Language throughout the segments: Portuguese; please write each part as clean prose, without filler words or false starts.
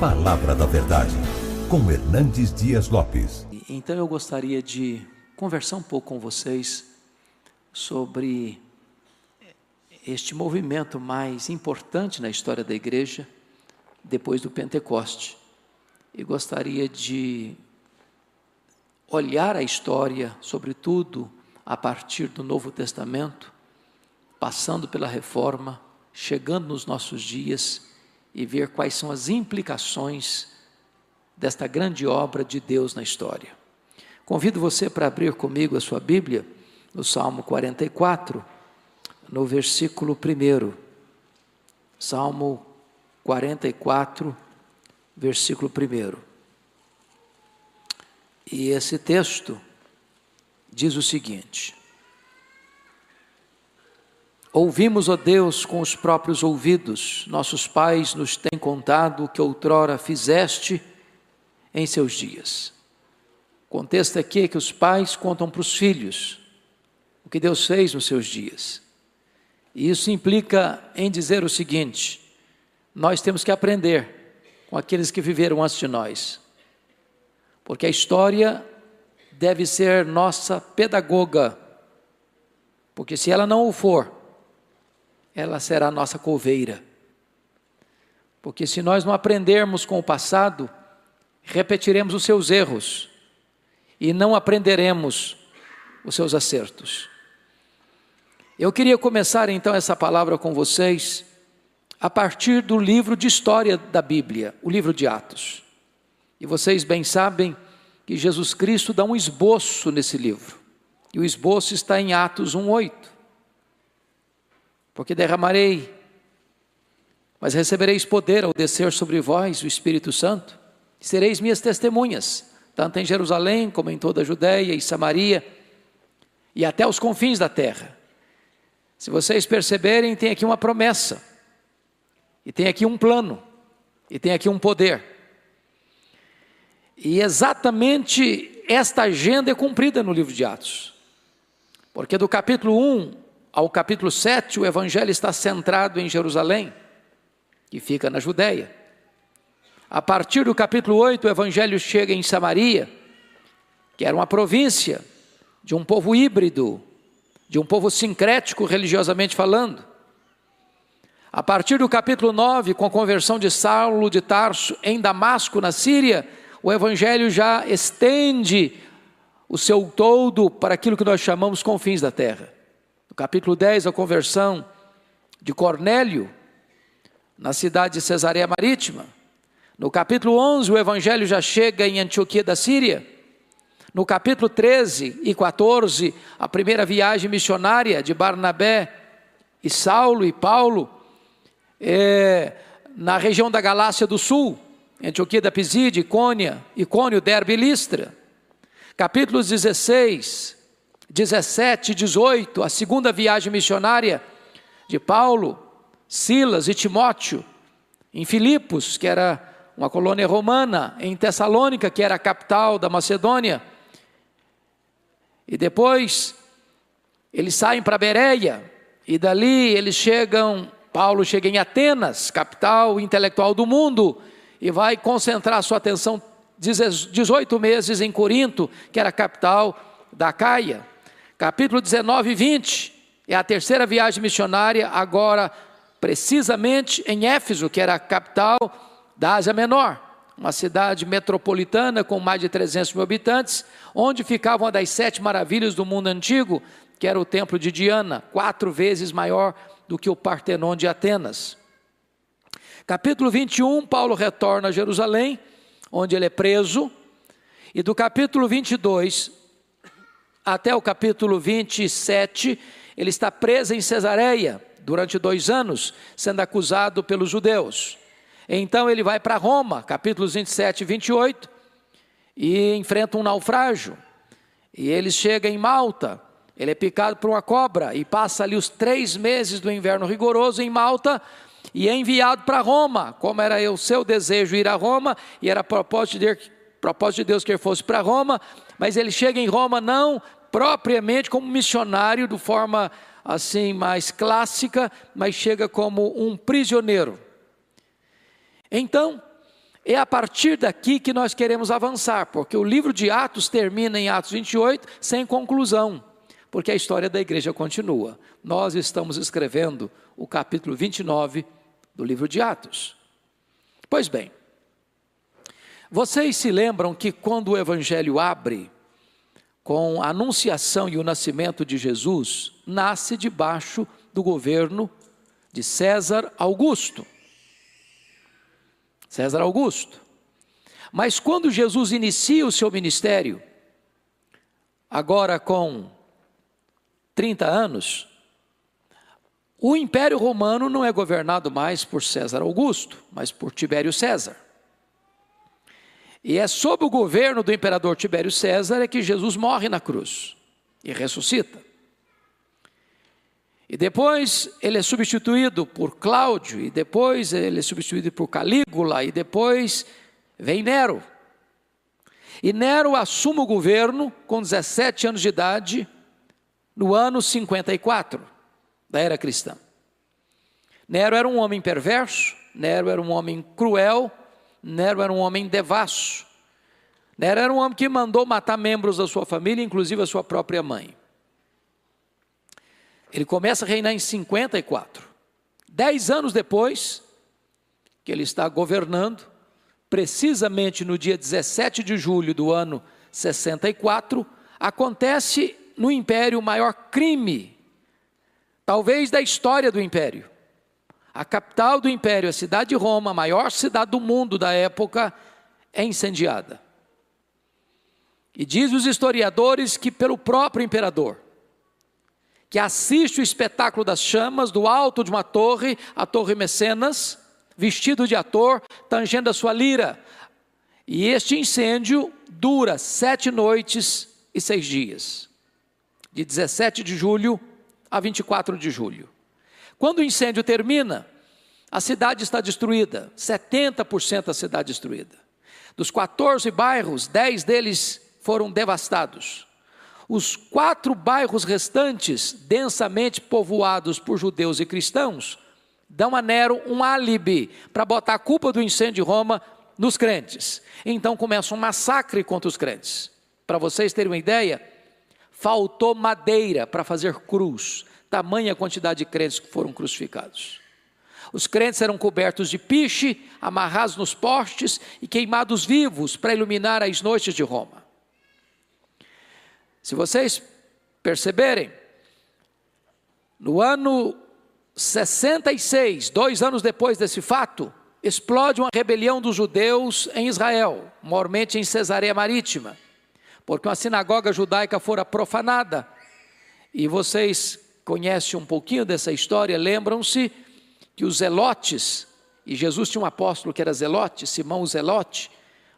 Palavra da Verdade, com Hernandes Dias Lopes. Então eu gostaria de conversar um pouco com vocês sobre este movimento mais importante na história da igreja, depois do Pentecoste. E gostaria de olhar a história, sobretudo a partir do Novo Testamento, passando pela Reforma, chegando nos nossos dias e ver quais são as implicações desta grande obra de Deus na história. Convido você para abrir comigo a sua Bíblia, no Salmo 44, no versículo 1. Salmo 44, versículo 1. E esse texto diz o seguinte: Ouvimos, ó Deus, com os próprios ouvidos, nossos pais nos têm contado o que outrora fizeste em seus dias. O contexto aqui é que os pais contam para os filhos o que Deus fez nos seus dias. E isso implica em dizer o seguinte: nós temos que aprender com aqueles que viveram antes de nós, porque a história deve ser nossa pedagoga, porque se ela não o for, ela será nossa coveira. Porque se nós não aprendermos com o passado, repetiremos os seus erros e não aprenderemos os seus acertos. Eu queria começar então essa palavra com vocês a partir do livro de história da Bíblia, o livro de Atos. E vocês bem sabem que Jesus Cristo dá um esboço nesse livro. E o esboço está em Atos 1:8. Porque derramarei, mas recebereis poder ao descer sobre vós o Espírito Santo, e sereis minhas testemunhas, tanto em Jerusalém como em toda a Judeia e Samaria, e até os confins da terra. Se vocês perceberem, tem aqui uma promessa, e tem aqui um plano, e tem aqui um poder. E exatamente esta agenda é cumprida no livro de Atos, porque do capítulo 1 ao capítulo 7, o evangelho está centrado em Jerusalém, que fica na Judeia. A partir do capítulo 8, o evangelho chega em Samaria, que era uma província de um povo híbrido, de um povo sincrético religiosamente falando. A partir do capítulo 9, com a conversão de Saulo de Tarso em Damasco, na Síria, o evangelho já estende o seu todo para aquilo que nós chamamos confins da terra. No capítulo 10, a conversão de Cornélio, na cidade de Cesareia Marítima. No capítulo 11, o evangelho já chega em Antioquia da Síria. No capítulo 13 e 14, a primeira viagem missionária de Barnabé e Saulo e Paulo, na região da Galácia do Sul, Antioquia da Pisídia, Icônio, Derbe e Listra. Capítulos 16, 17 e 18, a segunda viagem missionária de Paulo, Silas e Timóteo, em Filipos, que era uma colônia romana, em Tessalônica, que era a capital da Macedônia. E depois eles saem para Bereia, e dali Paulo chega em Atenas, capital intelectual do mundo, e vai concentrar sua atenção 18 meses em Corinto, que era a capital da Acaia. Capítulo 19 e 20, é a terceira viagem missionária, agora precisamente em Éfeso, que era a capital da Ásia Menor, uma cidade metropolitana com mais de 300 mil habitantes, onde ficava uma das 7 maravilhas do mundo antigo, que era o templo de Diana, 4 vezes maior do que o Partenon de Atenas. Capítulo 21, Paulo retorna a Jerusalém, onde ele é preso, e do capítulo 22 até o capítulo 27, ele está preso em Cesareia durante 2 anos, sendo acusado pelos judeus. Então ele vai para Roma, capítulos 27 e 28, e enfrenta um naufrágio. E ele chega em Malta, ele é picado por uma cobra, e passa ali os 3 meses do inverno rigoroso em Malta, e é enviado para Roma, como era o seu desejo ir a Roma, e era propósito de Deus que ele fosse para Roma, mas ele chega em Roma não propriamente como missionário, de forma assim mais clássica, mas chega como um prisioneiro. Então, É a partir daqui que nós queremos avançar, porque o livro de Atos termina em Atos 28 sem conclusão, porque a história da igreja continua. Nós estamos escrevendo o capítulo 29 do livro de Atos. Pois bem, vocês se lembram que quando o evangelho abre com a anunciação e o nascimento de Jesus, nasce debaixo do governo de César Augusto. César Augusto. Mas quando Jesus inicia o seu ministério, agora com 30 anos, o Império Romano não é governado mais por César Augusto, mas por Tibério César. E é sob o governo do imperador Tibério César que Jesus morre na cruz e ressuscita. E depois ele é substituído por Cláudio, e depois ele é substituído por Calígula, e depois vem Nero. E Nero assume o governo com 17 anos de idade, no ano 54 da era cristã. Nero era um homem perverso, Nero era um homem cruel, Nero era um homem devasso. Nero era um homem que mandou matar membros da sua família, inclusive a sua própria mãe. Ele começa a reinar em 54. 10 anos depois que ele está governando, precisamente no dia 17 de julho do ano 64, acontece no Império o maior crime, talvez da história do Império. A capital do Império, a cidade de Roma, a maior cidade do mundo da época, é incendiada. E diz os historiadores que pelo próprio imperador, que assiste o espetáculo das chamas do alto de uma torre, a Torre Mecenas, vestido de ator, tangendo a sua lira. E este incêndio dura 7 noites e 6 dias, de 17 de julho a 24 de julho. Quando o incêndio termina, a cidade está destruída, 70% da cidade destruída. Dos 14 bairros, 10 deles foram devastados. Os 4 bairros restantes, densamente povoados por judeus e cristãos, dão a Nero um álibi para botar a culpa do incêndio de Roma nos crentes. Então começa um massacre contra os crentes. Para vocês terem uma ideia, faltou madeira para fazer cruz, tamanha quantidade de crentes que foram crucificados. Os crentes eram cobertos de piche, amarrados nos postes e queimados vivos para iluminar as noites de Roma. Se vocês perceberem, no ano 66, 2 anos depois desse fato, explode uma rebelião dos judeus em Israel, maiormente em Cesareia Marítima, porque uma sinagoga judaica fora profanada. E vocês conhecem um pouquinho dessa história, lembram-se que os zelotes, e Jesus tinha um apóstolo que era zelote, Simão o Zelote,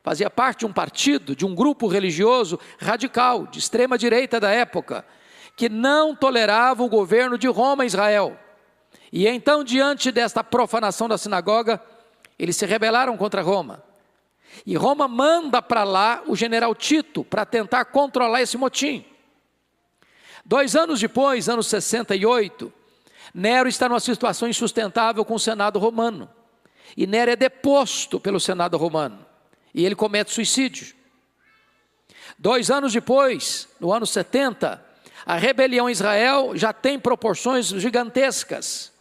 fazia parte de um partido, de um grupo religioso radical, de extrema direita da época, que não tolerava o governo de Roma em Israel. E então, diante desta profanação da sinagoga, eles se rebelaram contra Roma. E Roma manda para lá o general Tito, para tentar controlar esse motim. 2 anos depois, ano 68, Nero está numa situação insustentável com o Senado romano. E Nero é deposto pelo Senado romano. E ele comete suicídio. 2 anos depois, no ano 70, a rebelião em Israel já tem proporções gigantescas.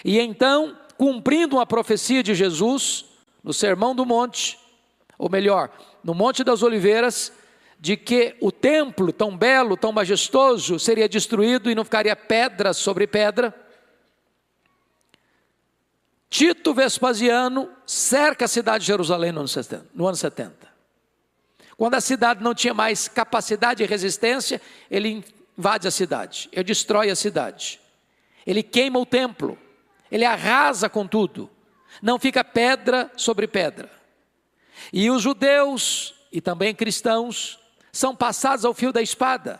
E então, cumprindo uma profecia de Jesus, no Sermão do Monte, ou melhor, no Monte das Oliveiras, de que o templo tão belo, tão majestoso, seria destruído e não ficaria pedra sobre pedra, Tito Vespasiano cerca a cidade de Jerusalém no ano 70. Quando a cidade não tinha mais capacidade de resistência, ele invade a cidade, ele destrói a cidade, ele queima o templo, ele arrasa com tudo, não fica pedra sobre pedra. E os judeus, e também cristãos, são passados ao fio da espada,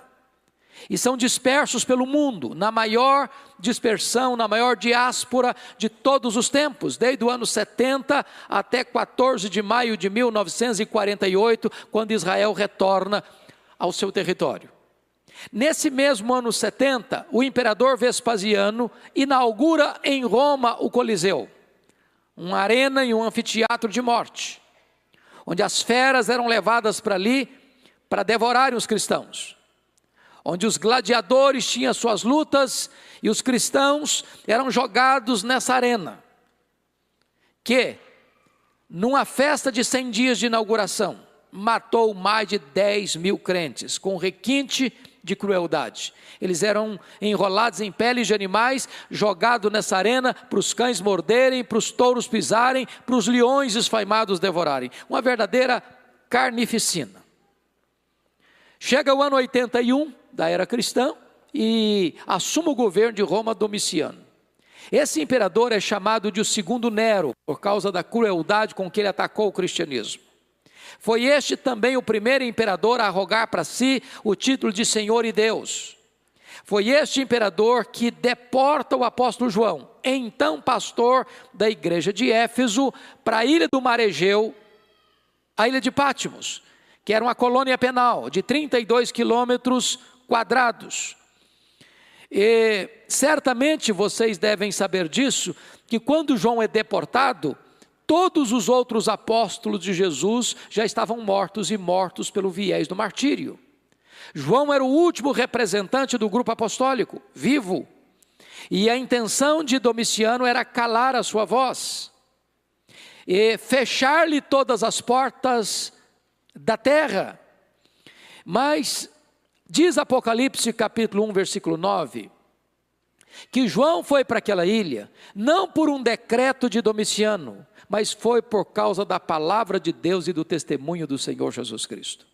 e são dispersos pelo mundo, na maior dispersão, na maior diáspora de todos os tempos, desde o ano 70 até 14 de maio de 1948, quando Israel retorna ao seu território. Nesse mesmo ano 70, o imperador Vespasiano inaugura em Roma o Coliseu, uma arena e um anfiteatro de morte. onde as feras eram levadas para ali para devorarem os cristãos, onde os gladiadores tinham suas lutas e os cristãos eram jogados nessa arena, que, numa festa de 100 dias de inauguração, matou mais de 10 mil crentes, com requinte de crueldade. Eles eram enrolados em peles de animais, jogados nessa arena para os cães morderem, para os touros pisarem, para os leões esfaimados devorarem. Uma verdadeira carnificina. Chega o ano 81 da era cristã e assume o governo de Roma Domiciano. Esse imperador é chamado de o segundo Nero, por causa da crueldade com que ele atacou o cristianismo. Foi este também o primeiro imperador a arrogar para si o título de Senhor e Deus. Foi este imperador que deporta o apóstolo João, então pastor da igreja de Éfeso, para a ilha do Mar Egeu, a ilha de Patmos, que era uma colônia penal de 32 quilômetros quadrados. E certamente vocês devem saber disso, que quando João é deportado, todos os outros apóstolos de Jesus já estavam mortos e mortos pelo viés do martírio. João era o último representante do grupo apostólico, vivo. E a intenção de Domiciano era calar a sua voz e fechar-lhe todas as portas da terra. Mas diz Apocalipse capítulo 1, versículo 9, que João foi para aquela ilha, não por um decreto de Domiciano, mas foi por causa da palavra de Deus e do testemunho do Senhor Jesus Cristo.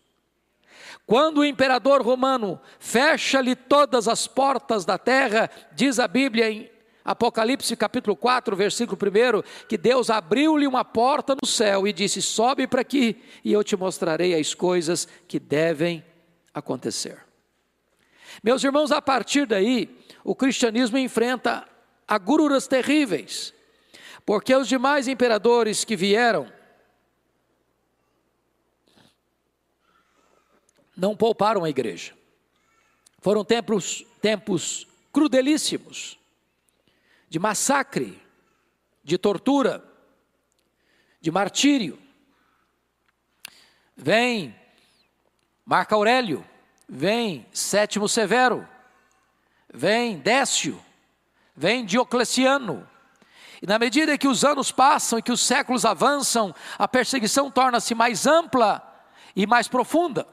Quando o imperador romano fecha-lhe todas as portas da terra, diz a Bíblia em Apocalipse capítulo 4, versículo 1, que Deus abriu-lhe uma porta no céu e disse: sobe para aqui e eu te mostrarei as coisas que devem acontecer. Meus irmãos, a partir daí, o cristianismo enfrenta agruras terríveis, porque os demais imperadores que vieram não pouparam a igreja. Foram tempos crudelíssimos, de massacre, de tortura, de martírio. Vem Marco Aurélio, vem Sétimo Severo, vem Décio, vem Diocleciano. E na medida que os anos passam e que os séculos avançam, a perseguição torna-se mais ampla e mais profunda.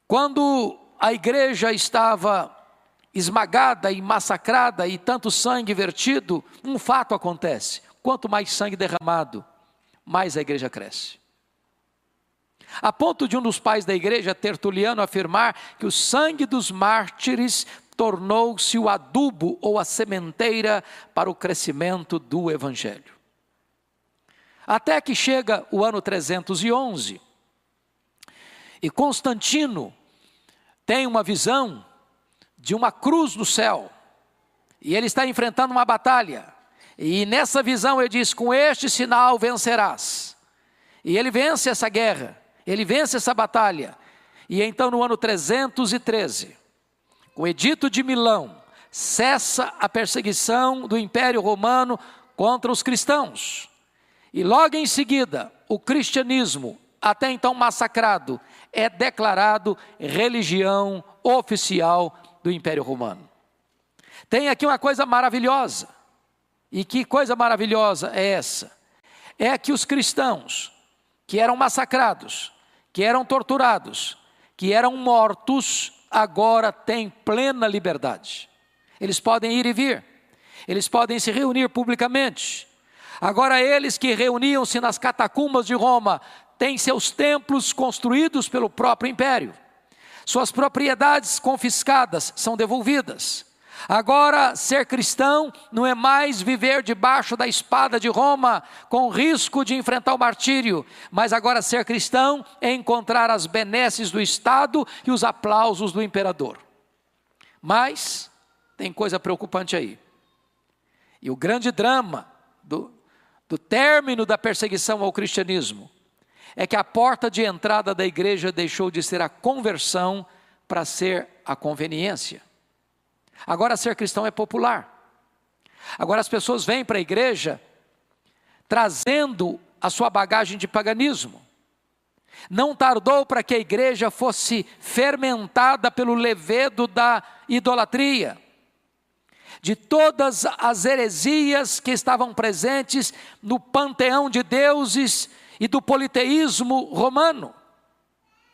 Quando a igreja estava esmagada e massacrada e tanto sangue vertido, um fato acontece: quanto mais sangue derramado, mais a igreja cresce. A ponto de um dos pais da igreja, Tertuliano, afirmar que o sangue dos mártires tornou-se o adubo ou a sementeira para o crescimento do evangelho. Até que chega o ano 311, e Constantino tem uma visão de uma cruz no céu, e ele está enfrentando uma batalha, e nessa visão ele diz: com este sinal vencerás. E ele vence essa guerra, ele vence essa batalha, e então no ano 313, com o Edito de Milão, cessa a perseguição do Império Romano contra os cristãos, e logo em seguida o cristianismo, até então massacrado, é declarado religião oficial do Império Romano. Tem aqui uma coisa maravilhosa. E que coisa maravilhosa é essa? É que os cristãos que eram massacrados, que eram torturados, que eram mortos, agora têm plena liberdade. Eles podem ir e vir, eles podem se reunir publicamente. Agora eles que reuniam-se nas catacumbas de Roma, têm seus templos construídos pelo próprio império. Suas propriedades confiscadas são devolvidas. Agora, ser cristão não é mais viver debaixo da espada de Roma, com risco de enfrentar o martírio, mas agora ser cristão é encontrar as benesses do Estado e os aplausos do imperador. Mas tem coisa preocupante aí. E o grande drama do término da perseguição ao cristianismo é que a porta de entrada da igreja deixou de ser a conversão para ser a conveniência. Agora ser cristão é popular. Agora as pessoas vêm para a igreja trazendo a sua bagagem de paganismo. Não tardou para que a igreja fosse fermentada pelo levedo da idolatria, de todas as heresias que estavam presentes no panteão de deuses e do politeísmo romano.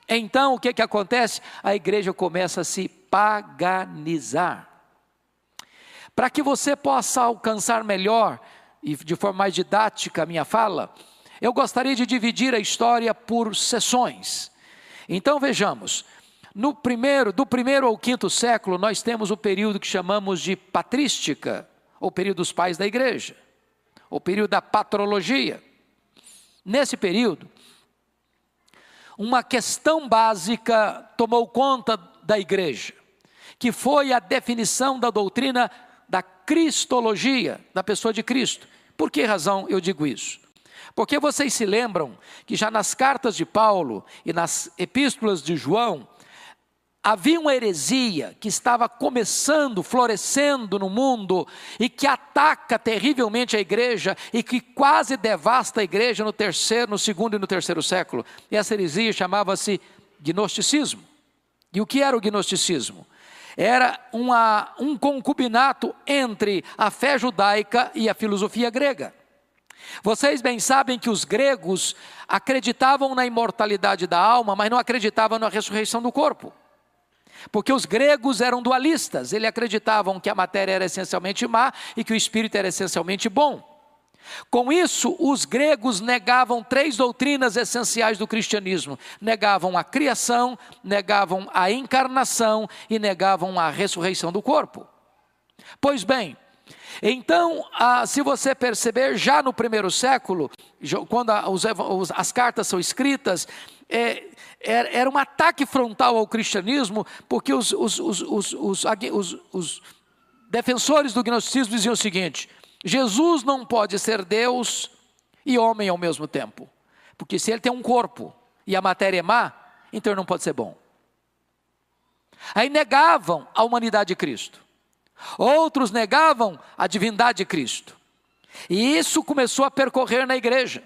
Então, o que acontece? A igreja começa a se paganizar. Para que você possa alcançar melhor e de forma mais didática a minha fala, eu gostaria de dividir a história por seções. Então vejamos, do primeiro ao quinto século, nós temos o período que chamamos de patrística, ou período dos pais da igreja, o período da patrologia. Nesse período, uma questão básica tomou conta da igreja, que foi a definição da doutrina da cristologia, da pessoa de Cristo. Por que razão eu digo isso? Porque vocês se lembram que já nas cartas de Paulo e nas epístolas de João, havia uma heresia que estava começando, florescendo no mundo e que ataca terrivelmente a igreja e que quase devasta a igreja no segundo e no terceiro século. E essa heresia chamava-se gnosticismo. E o que era o gnosticismo? Era um concubinato entre a fé judaica e a filosofia grega. Vocês bem sabem que os gregos acreditavam na imortalidade da alma, mas não acreditavam na ressurreição do corpo. Porque os gregos eram dualistas, eles acreditavam que a matéria era essencialmente má e que o espírito era essencialmente bom. Com isso, os gregos negavam 3 doutrinas essenciais do cristianismo: negavam a criação, negavam a encarnação e negavam a ressurreição do corpo. Pois bem, então, se você perceber, já no primeiro século, quando as cartas são escritas, era um ataque frontal ao cristianismo, porque os defensores do gnosticismo diziam o seguinte: Jesus não pode ser Deus e homem ao mesmo tempo, porque se ele tem um corpo e a matéria é má, então ele não pode ser bom. Aí negavam a humanidade de Cristo. Outros negavam a divindade de Cristo. E isso começou a percorrer na igreja,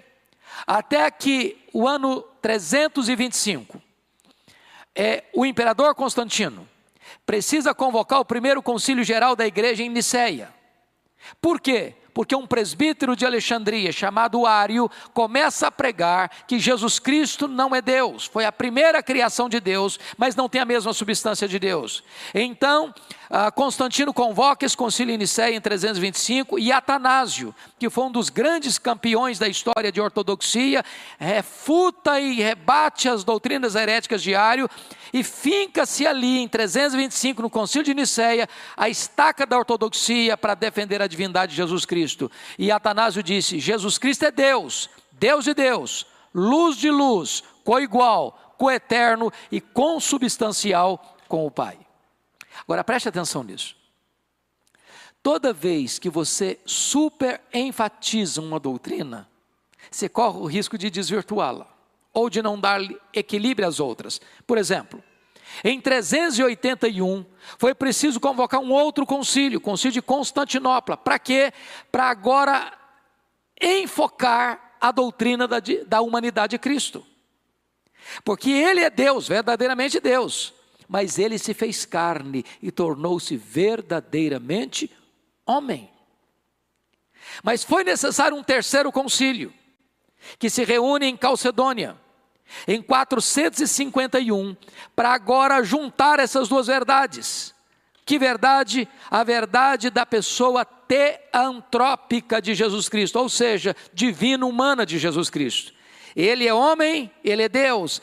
até que o ano 325, o imperador Constantino precisa convocar o primeiro concílio geral da igreja em Niceia. Por quê? Porque um presbítero de Alexandria, chamado Ário, começa a pregar que Jesus Cristo não é Deus. Foi a primeira criação de Deus, mas não tem a mesma substância de Deus. Então, Constantino convoca esse concílio em Niceia em 325, e Atanásio, que foi um dos grandes campeões da história de ortodoxia, refuta e rebate as doutrinas heréticas de Ário, e finca-se ali em 325, no concílio de Niceia, a estaca da ortodoxia para defender a divindade de Jesus Cristo. E Atanásio disse: Jesus Cristo é Deus, Deus de Deus, luz de luz, coigual, coeterno e consubstancial com o Pai. Agora preste atenção nisso. Toda vez que você super enfatiza uma doutrina, você corre o risco de desvirtuá-la, ou de não dar equilíbrio às outras. Por exemplo, em 381, foi preciso convocar um outro concílio, o concílio de Constantinopla. Para quê? Para agora enfocar a doutrina da humanidade de Cristo. Porque Ele é Deus, verdadeiramente Deus, mas Ele se fez carne e tornou-se verdadeiramente homem. Mas foi necessário um terceiro concílio, que se reúne em Calcedônia, em 451, para agora juntar essas duas verdades. Que verdade? A verdade da pessoa teantrópica de Jesus Cristo, ou seja, divino-humana de Jesus Cristo. Ele é homem, Ele é Deus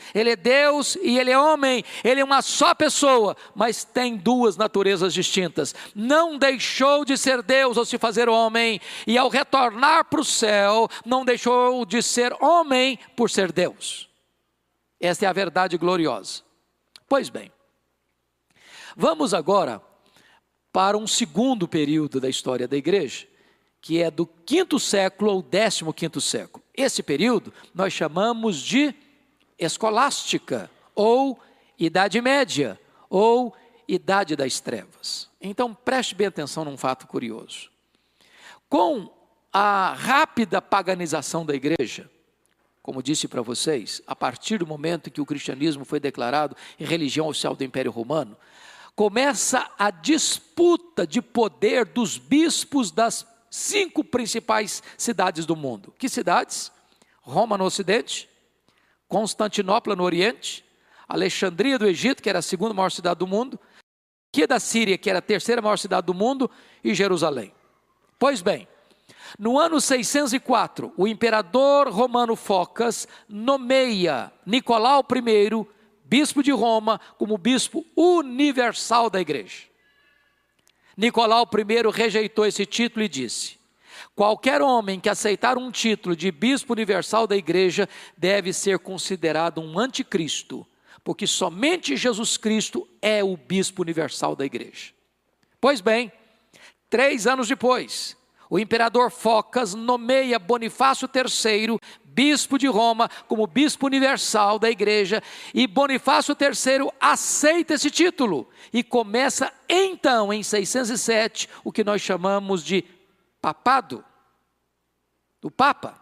e Ele é homem. Ele é uma só pessoa, mas tem duas naturezas distintas. Não deixou de ser Deus ao se fazer homem, e ao retornar para o céu, não deixou de ser homem por ser Deus. Esta é a verdade gloriosa. Pois bem, vamos agora para um segundo período da história da igreja, que é do 5º século ao 15º século. Esse período nós chamamos de escolástica, ou Idade Média, ou Idade das Trevas. Então preste bem atenção num fato curioso. Com a rápida paganização da igreja, como disse para vocês, a partir do momento que o cristianismo foi declarado religião oficial do Império Romano, começa a disputa de poder dos bispos das 5 principais cidades do mundo. Que cidades? Roma no Ocidente, Constantinopla no Oriente, Alexandria do Egito, que era a 2ª maior cidade do mundo, Antioquia da Síria, que era a 3ª maior cidade do mundo, e Jerusalém. Pois bem, no ano 604, o imperador romano Focas nomeia Nicolau I, bispo de Roma, como bispo universal da igreja. Nicolau I rejeitou esse título e disse: qualquer homem que aceitar um título de bispo universal da igreja deve ser considerado um anticristo, porque somente Jesus Cristo é o bispo universal da igreja. Pois bem, 3 anos depois, o imperador Focas nomeia Bonifácio III, bispo de Roma, como bispo universal da igreja, e Bonifácio III aceita esse título, e começa então, em 607, o que nós chamamos de papado, do Papa.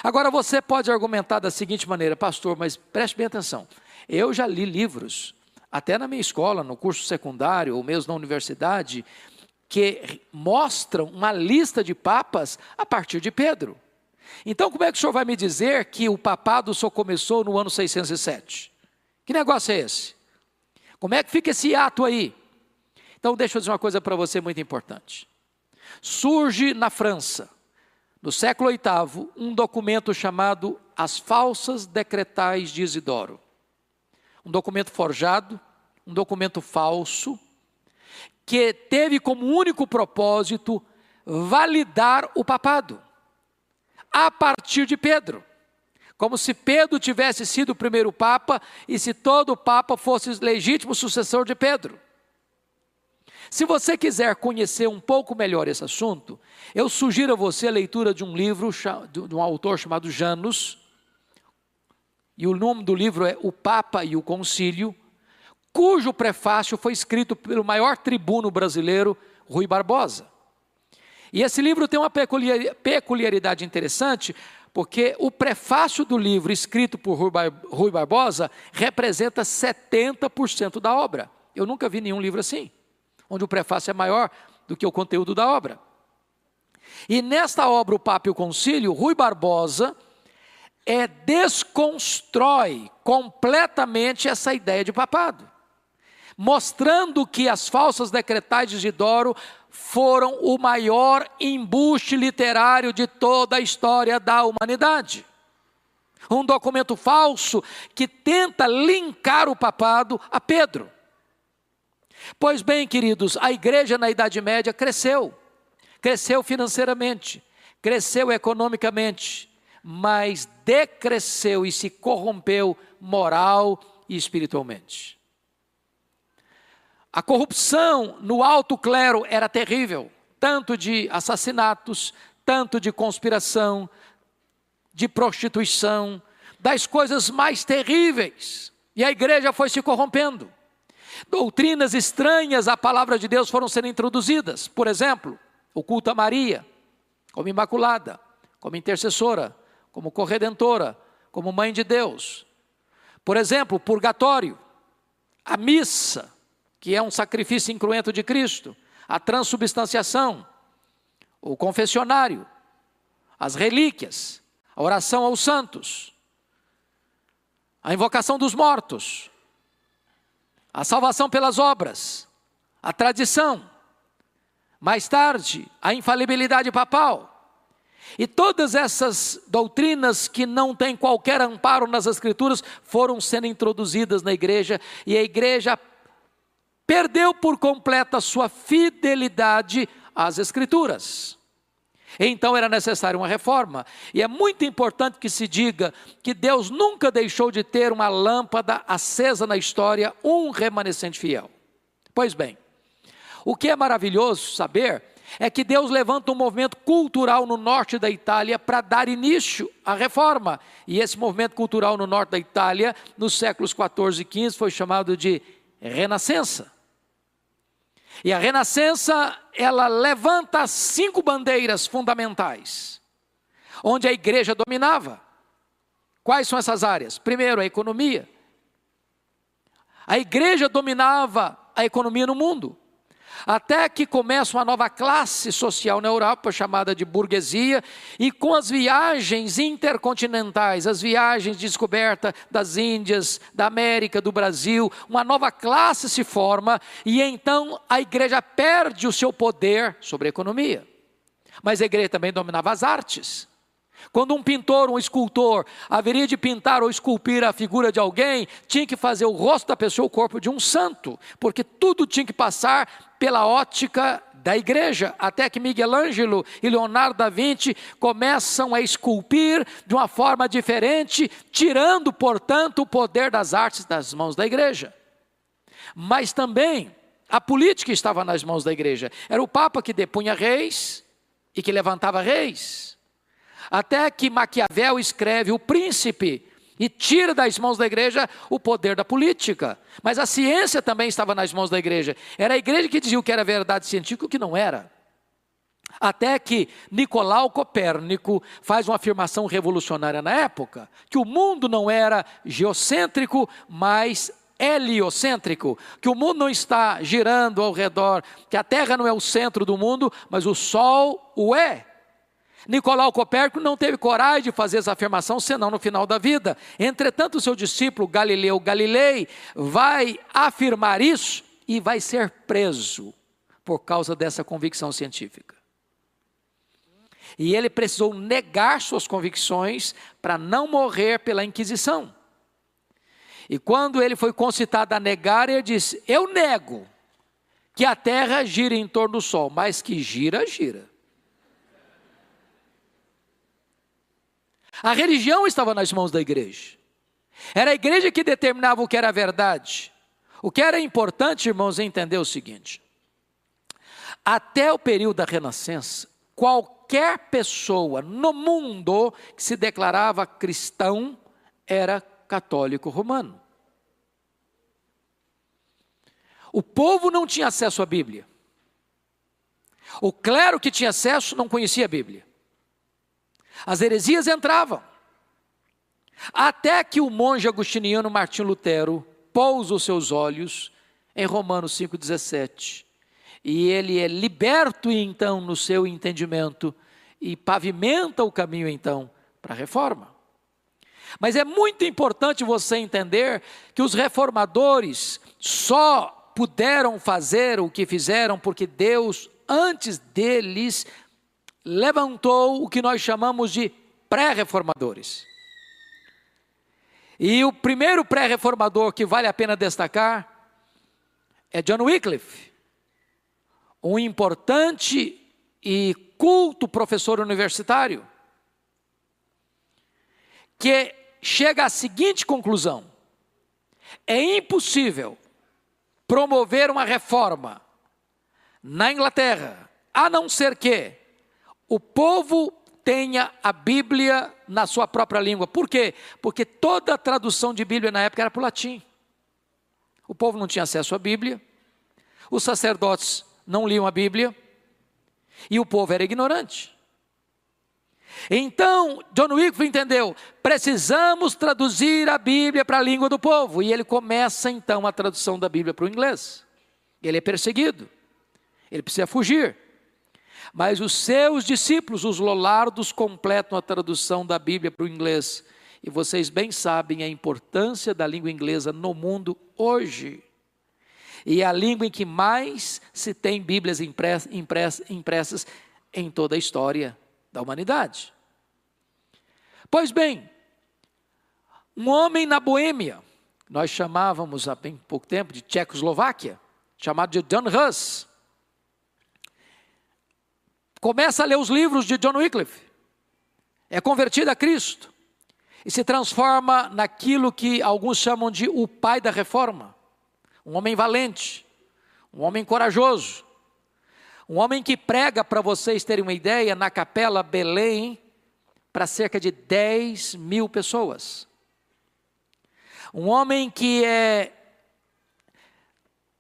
Agora você pode argumentar da seguinte maneira: pastor, mas preste bem atenção, eu já li livros, até na minha escola, no curso secundário, ou mesmo na universidade, que mostram uma lista de papas a partir de Pedro. Então como é que o senhor vai me dizer que o papado só começou no ano 607? Que negócio é esse? Como é que fica esse ato aí? Então deixa eu dizer uma coisa para você muito importante. Surge na França, no século VIII, um documento chamado As Falsas Decretais de Isidoro. Um documento forjado, um documento falso, que teve como único propósito validar o papado, a partir de Pedro. Como se Pedro tivesse sido o primeiro papa, e se todo papa fosse legítimo sucessor de Pedro. Se você quiser conhecer um pouco melhor esse assunto, eu sugiro a você a leitura de um livro, de um autor chamado Janus, e o nome do livro é O Papa e o Concílio, cujo prefácio foi escrito pelo maior tribuno brasileiro, Rui Barbosa. E esse livro tem uma peculiaridade interessante, porque o prefácio do livro escrito por Rui Barbosa representa 70% da obra. Eu nunca vi nenhum livro assim, onde o prefácio é maior do que o conteúdo da obra. E nesta obra, O Papa e o Concílio, Rui Barbosa desconstrói completamente essa ideia de papado, mostrando que as falsas decretais de Isidoro foram o maior embuste literário de toda a história da humanidade. Um documento falso que tenta linkar o papado a Pedro. Pois bem, queridos, a igreja na Idade Média cresceu financeiramente, cresceu economicamente, mas decresceu e se corrompeu moral e espiritualmente. A corrupção no alto clero era terrível, tanto de assassinatos, tanto de conspiração, de prostituição, das coisas mais terríveis. E a igreja foi se corrompendo. Doutrinas estranhas à palavra de Deus foram sendo introduzidas. Por exemplo, o culto a Maria, como imaculada, como intercessora, como corredentora, como mãe de Deus. Por exemplo, o purgatório, a missa, que é um sacrifício incruento de Cristo, a transubstanciação, o confessionário, as relíquias, a oração aos santos, a invocação dos mortos, a salvação pelas obras, a tradição, mais tarde, a infalibilidade papal. E todas essas doutrinas que não têm qualquer amparo nas Escrituras foram sendo introduzidas na igreja, e a igreja perdeu por completo a sua fidelidade às Escrituras. Então era necessária uma reforma, e é muito importante que se diga que Deus nunca deixou de ter uma lâmpada acesa na história, um remanescente fiel. Pois bem, o que é maravilhoso saber é que Deus levanta um movimento cultural no norte da Itália para dar início à reforma, e esse movimento cultural no norte da Itália, nos séculos 14 e 15, foi chamado de Renascença. E a Renascença, ela levanta 5 bandeiras fundamentais, onde a igreja dominava. Quais são essas áreas? Primeiro, a economia. A igreja dominava a economia no mundo, até que começa uma nova classe social na Europa, chamada de burguesia, e com as viagens intercontinentais, as viagens de descoberta das Índias, da América, do Brasil, uma nova classe se forma, e então a igreja perde o seu poder sobre a economia. Mas a igreja também dominava as artes. Quando um pintor, um escultor, haveria de pintar ou esculpir a figura de alguém, tinha que fazer o rosto da pessoa, o corpo de um santo, porque tudo tinha que passar pela ótica da igreja, até que Miguel Ângelo e Leonardo da Vinci começam a esculpir de uma forma diferente, tirando, portanto, o poder das artes das mãos da igreja. Mas também a política estava nas mãos da igreja. Era o Papa que depunha reis e que levantava reis. Até que Maquiavel escreve O Príncipe e tira das mãos da igreja o poder da política. Mas a ciência também estava nas mãos da igreja. Era a igreja que dizia o que era verdade científica e o que não era. Até que Nicolau Copérnico faz uma afirmação revolucionária na época, que o mundo não era geocêntrico, mas heliocêntrico, que o mundo não está girando ao redor, que a Terra não é o centro do mundo, mas o Sol o é. Nicolau Copérnico não teve coragem de fazer essa afirmação, senão no final da vida. Entretanto, o seu discípulo Galileu Galilei vai afirmar isso e vai ser preso por causa dessa convicção científica. E ele precisou negar suas convicções para não morrer pela Inquisição. E quando ele foi concitado a negar, ele disse: eu nego que a Terra gira em torno do Sol, mas que gira, gira. A religião estava nas mãos da igreja. Era a igreja que determinava o que era verdade. O que era importante, irmãos, é entender o seguinte: até o período da Renascença, qualquer pessoa no mundo que se declarava cristão era católico romano. O povo não tinha acesso à Bíblia. O clero que tinha acesso não conhecia a Bíblia. As heresias entravam. Até que o monge agostiniano Martinho Lutero pousa os seus olhos em Romanos 5,17. E ele é liberto então no seu entendimento e pavimenta o caminho então para a reforma. Mas é muito importante você entender que os reformadores só puderam fazer o que fizeram porque Deus, antes deles, levantou o que nós chamamos de pré-reformadores. E o primeiro pré-reformador que vale a pena destacar é John Wycliffe, um importante e culto professor universitário, que chega à seguinte conclusão: é impossível promover uma reforma na Inglaterra, a não ser que o povo tenha a Bíblia na sua própria língua. Por quê? Porque toda a tradução de Bíblia na época era para o latim. O povo não tinha acesso à Bíblia, os sacerdotes não liam a Bíblia, e o povo era ignorante. Então, John Wycliffe entendeu, precisamos traduzir a Bíblia para a língua do povo, e ele começa então a tradução da Bíblia para o inglês. Ele é perseguido, ele precisa fugir. Mas os seus discípulos, os Lollardos, completam a tradução da Bíblia para o inglês. E vocês bem sabem a importância da língua inglesa no mundo hoje. E é a língua em que mais se tem Bíblias impressas em toda a história da humanidade. Pois bem, um homem na Boêmia, nós chamávamos há bem pouco tempo de Tchecoslováquia, chamado de John Hus, começa a ler os livros de John Wycliffe, é convertido a Cristo e se transforma naquilo que alguns chamam de o pai da reforma. Um homem valente, um homem corajoso, um homem que prega, para vocês terem uma ideia, na Capela Belém, para cerca de 10 mil pessoas. Um homem que é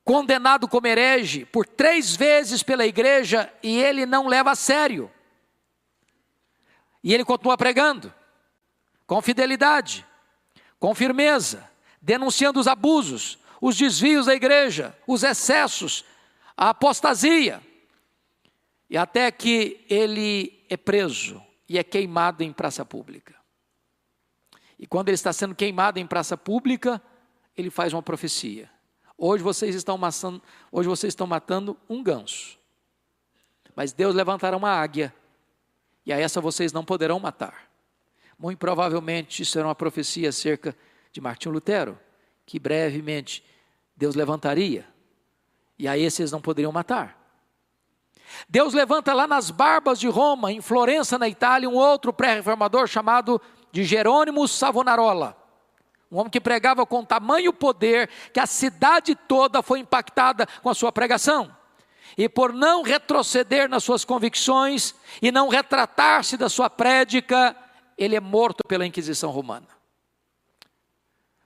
condenado como herege por 3 vezes pela igreja e ele não leva a sério. E ele continua pregando. com fidelidade, com firmeza, denunciando os abusos, os desvios da igreja, os excessos, a apostasia, e até que ele é preso e é queimado em praça pública. E quando ele está sendo queimado em praça pública, ele faz uma profecia. Hoje vocês estão matando um ganso, mas Deus levantará uma águia, e a essa vocês não poderão matar. Muito provavelmente isso era uma profecia acerca de Martinho Lutero, que brevemente Deus levantaria, e a esse eles não poderiam matar. Deus levanta lá nas barbas de Roma, em Florença, na Itália, um outro pré-reformador chamado de Jerônimo Savonarola. Um homem que pregava com tamanho poder, que a cidade toda foi impactada com a sua pregação. E por não retroceder nas suas convicções, e não retratar-se da sua prédica, ele é morto pela Inquisição Romana.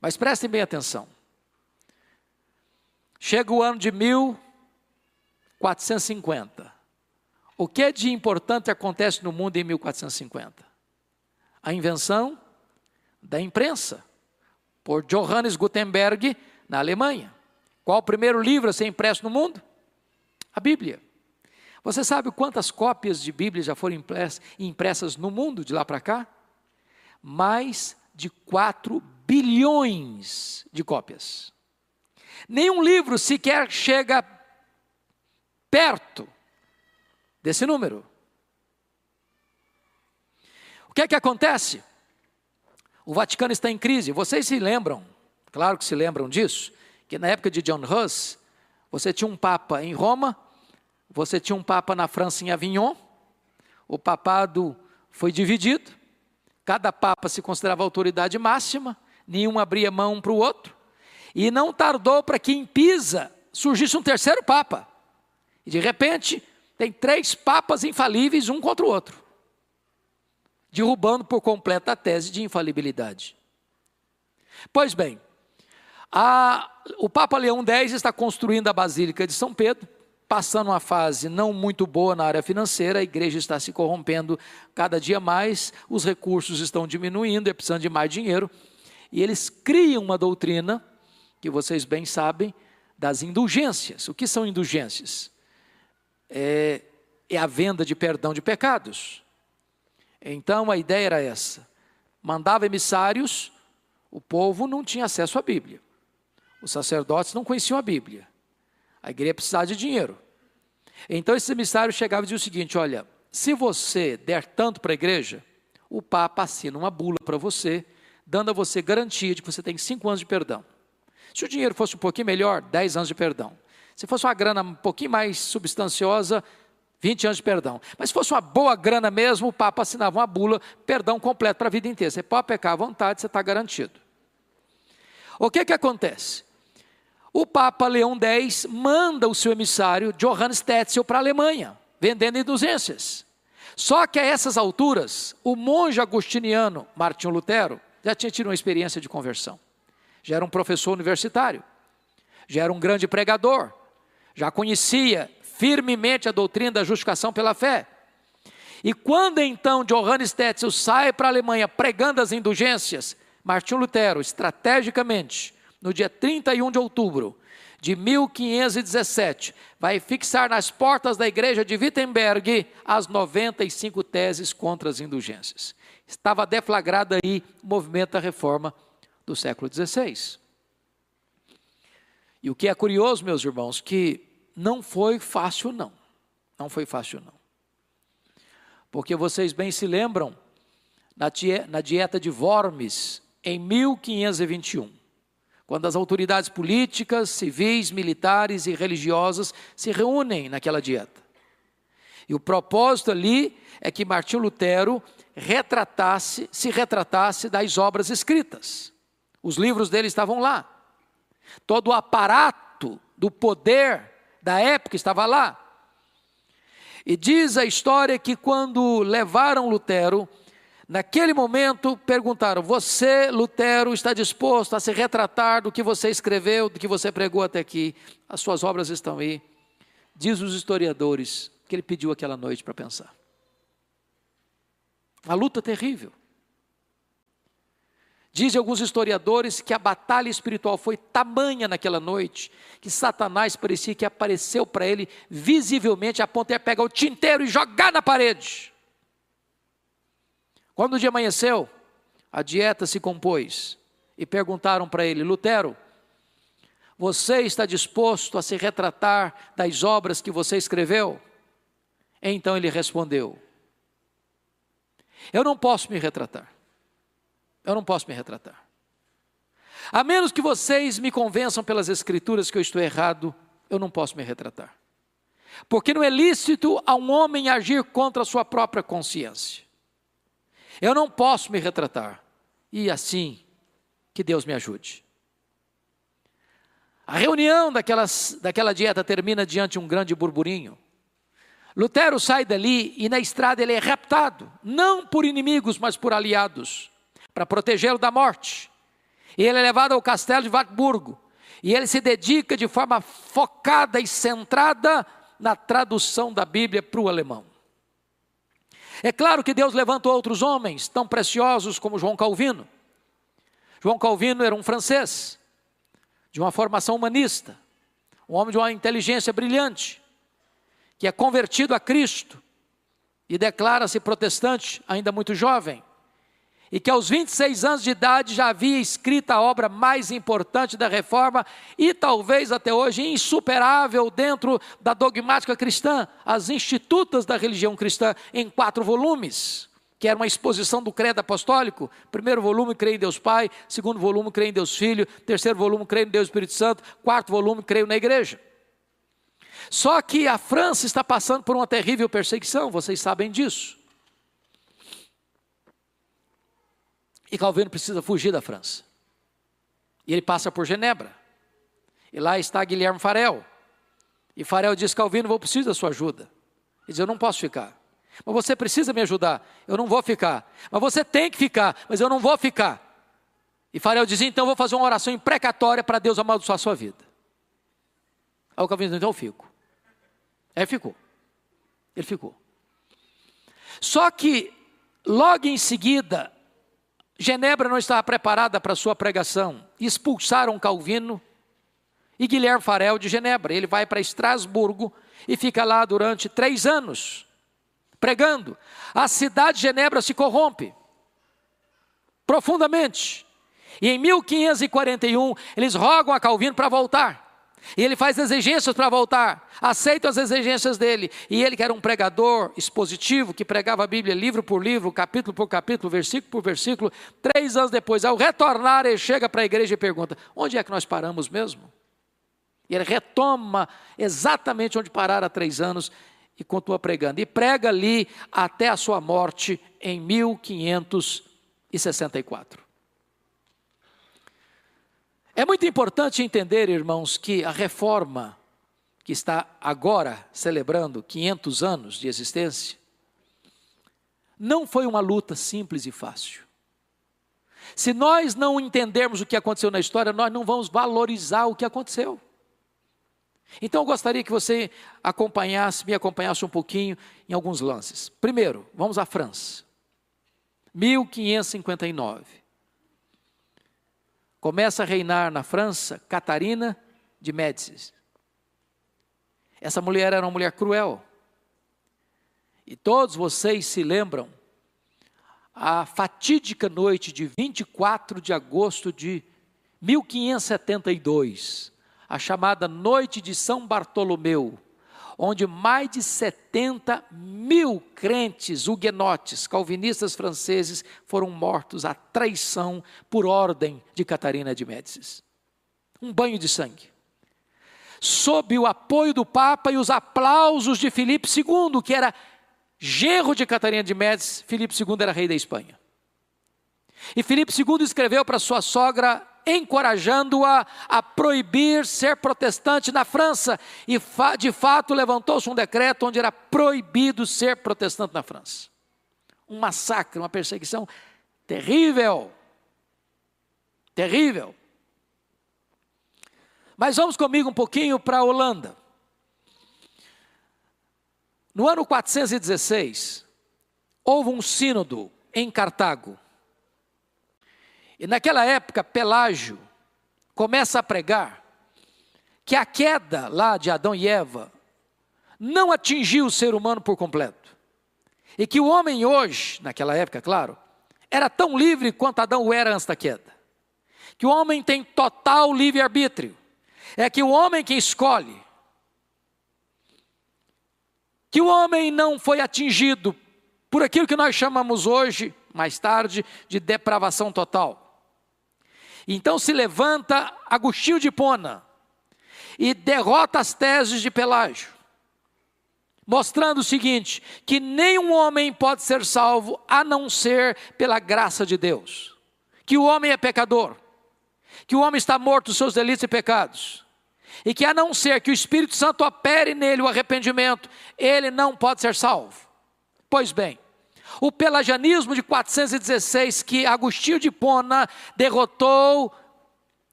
Mas prestem bem atenção. Chega o ano de 1450. O que de importante acontece no mundo em 1450? A invenção da imprensa, por Johannes Gutenberg, na Alemanha. Qual o primeiro livro a ser impresso no mundo? A Bíblia. Você sabe quantas cópias de Bíblia já foram impressas no mundo de lá para cá? Mais de 4 bilhões de cópias. Nenhum livro sequer chega perto desse número. O que é que acontece? O Vaticano está em crise. Vocês se lembram, claro que se lembram disso, que na época de John Hus, você tinha um papa em Roma, você tinha um papa na França, em Avignon. O papado foi dividido, cada papa se considerava autoridade máxima, nenhum abria mão um para o outro, e não tardou para que em Pisa surgisse um terceiro papa, e de repente tem 3 papas infalíveis um contra o outro, derrubando por completo a tese de infalibilidade. Pois bem, o Papa Leão X está construindo a Basílica de São Pedro, passando uma fase não muito boa na área financeira, a igreja está se corrompendo cada dia mais, os recursos estão diminuindo, é precisando de mais dinheiro, e eles criam uma doutrina, que vocês bem sabem, das indulgências. O que são indulgências? É a venda de perdão de pecados. Então a ideia era essa, mandava emissários, o povo não tinha acesso à Bíblia, os sacerdotes não conheciam a Bíblia, a igreja precisava de dinheiro. Então esses emissários chegavam e diziam o seguinte: olha, se você der tanto para a igreja, o Papa assina uma bula para você, dando a você garantia de que você tem 5 anos de perdão. Se o dinheiro fosse um pouquinho melhor, 10 anos de perdão. Se fosse uma grana um pouquinho mais substanciosa, 20 anos de perdão. Mas se fosse uma boa grana mesmo, o Papa assinava uma bula, perdão completo para a vida inteira. Você pode pecar à vontade, você está garantido. O que acontece? O Papa Leão X manda o seu emissário, Johannes Tetzel, para a Alemanha, vendendo indulgências. Só que a essas alturas, o monge agostiniano Martinho Lutero já tinha tido uma experiência de conversão. Já era um professor universitário, já era um grande pregador, já conhecia firmemente a doutrina da justificação pela fé. E quando então Johannes Tetzel sai para a Alemanha pregando as indulgências, Martinho Lutero, estrategicamente, no dia 31 de outubro de 1517, vai fixar nas portas da igreja de Wittenberg as 95 teses contra as indulgências. Estava deflagrado aí o movimento da reforma do século XVI. E o que é curioso, meus irmãos, que não foi fácil não. Não foi fácil não. Porque vocês bem se lembram, na dieta de Worms, em 1521, quando as autoridades políticas, civis, militares e religiosas se reúnem naquela dieta. E o propósito ali é que Martinho Lutero se retratasse das obras escritas. Os livros dele estavam lá. Todo o aparato do poder da época estava lá. E diz a história que quando levaram Lutero, naquele momento perguntaram: você, Lutero, está disposto a se retratar do que você escreveu, do que você pregou até aqui? As suas obras estão aí. Diz os historiadores que ele pediu aquela noite para pensar. A luta terrível. Dizem alguns historiadores que a batalha espiritual foi tamanha naquela noite, que Satanás parecia que apareceu para ele visivelmente, a ponto de pegar o tinteiro e jogar na parede. Quando o dia amanheceu, a dieta se compôs e perguntaram para ele: Lutero, você está disposto a se retratar das obras que você escreveu? Então ele respondeu: eu não posso me retratar. Eu não posso me retratar. A menos que vocês me convençam pelas escrituras que eu estou errado, eu não posso me retratar. Porque não é lícito a um homem agir contra a sua própria consciência. Eu não posso me retratar. E assim, que Deus me ajude. A reunião daquela dieta termina diante de um grande burburinho. Lutero sai dali e na estrada ele é raptado, não por inimigos, mas por aliados, para protegê-lo da morte. E ele é levado ao castelo de Wartburgo. E ele se dedica de forma focada e centrada na tradução da Bíblia para o alemão. É claro que Deus levantou outros homens tão preciosos como João Calvino. João Calvino era um francês, de uma formação humanista, um homem de uma inteligência brilhante, que é convertido a Cristo e declara-se protestante ainda muito jovem, e que aos 26 anos de idade já havia escrito a obra mais importante da Reforma e talvez até hoje insuperável dentro da dogmática cristã, as Institutas da Religião Cristã, em 4 volumes, que era uma exposição do credo apostólico. Primeiro volume, creio em Deus Pai; segundo volume, creio em Deus Filho; terceiro volume, creio em Deus Espírito Santo; quarto volume, creio na igreja. Só que a França está passando por uma terrível perseguição, vocês sabem disso. E Calvino precisa fugir da França. E ele passa por Genebra. E lá está Guilherme Farel. E Farel diz: Calvino, eu preciso da sua ajuda. Ele diz: eu não posso ficar. Mas você precisa me ajudar. Eu não vou ficar. Mas você tem que ficar. Mas eu não vou ficar. E Farel diz: então eu vou fazer uma oração imprecatória para Deus amaldiçoar a sua vida. Aí o Calvino diz: então eu fico. Aí ficou. Ele ficou. Só que logo em seguida, Genebra não estava preparada para a sua pregação. Expulsaram Calvino e Guilherme Farel de Genebra. Ele vai para Estrasburgo e fica lá durante 3 anos, pregando. A cidade de Genebra se corrompe profundamente. E em 1541, eles rogam a Calvino para voltar. E ele faz exigências para voltar, aceitam as exigências dele. E ele, que era um pregador expositivo, que pregava a Bíblia livro por livro, capítulo por capítulo, versículo por versículo, 3 anos depois, ao retornar, ele chega para a igreja e pergunta: onde é que nós paramos mesmo? E ele retoma exatamente onde pararam há 3 anos e continua pregando. E prega ali até a sua morte em 1564. É muito importante entender, irmãos, que a reforma, que está agora celebrando 500 anos de existência, não foi uma luta simples e fácil. Se nós não entendermos o que aconteceu na história, nós não vamos valorizar o que aconteceu. Então eu gostaria que você me acompanhasse um pouquinho em alguns lances. Primeiro, vamos à França. 1559. Começa a reinar na França Catarina de Médicis. Essa mulher era uma mulher cruel. E todos vocês se lembram a fatídica noite de 24 de agosto de 1572, a chamada Noite de São Bartolomeu, onde mais de 70 mil crentes huguenotes, calvinistas franceses, foram mortos à traição por ordem de Catarina de Médicis. Um banho de sangue. Sob o apoio do Papa e os aplausos de Filipe II, que era genro de Catarina de Médicis. Filipe II era rei da Espanha. E Filipe II escreveu para sua sogra, encorajando-a a proibir ser protestante na França. E de fato levantou-se um decreto onde era proibido ser protestante na França. Um massacre, uma perseguição terrível. Terrível. Mas vamos comigo um pouquinho para a Holanda. No ano 416, houve um sínodo em Cartago. E naquela época, Pelágio começa a pregar que a queda lá de Adão e Eva não atingiu o ser humano por completo. E que o homem hoje, naquela época, claro, era tão livre quanto Adão o era antes da queda. Que o homem tem total livre-arbítrio. É que o homem que escolhe. Que o homem não foi atingido por aquilo que nós chamamos hoje, mais tarde, de depravação total. Então se levanta Agostinho de Hipona e derrota as teses de Pelágio, mostrando o seguinte, que nenhum homem pode ser salvo a não ser pela graça de Deus. Que o homem é pecador, que o homem está morto dos seus delitos e pecados, e que a não ser que o Espírito Santo opere nele o arrependimento, ele não pode ser salvo. Pois bem, o pelagianismo de 416 que Agostinho de Hipona derrotou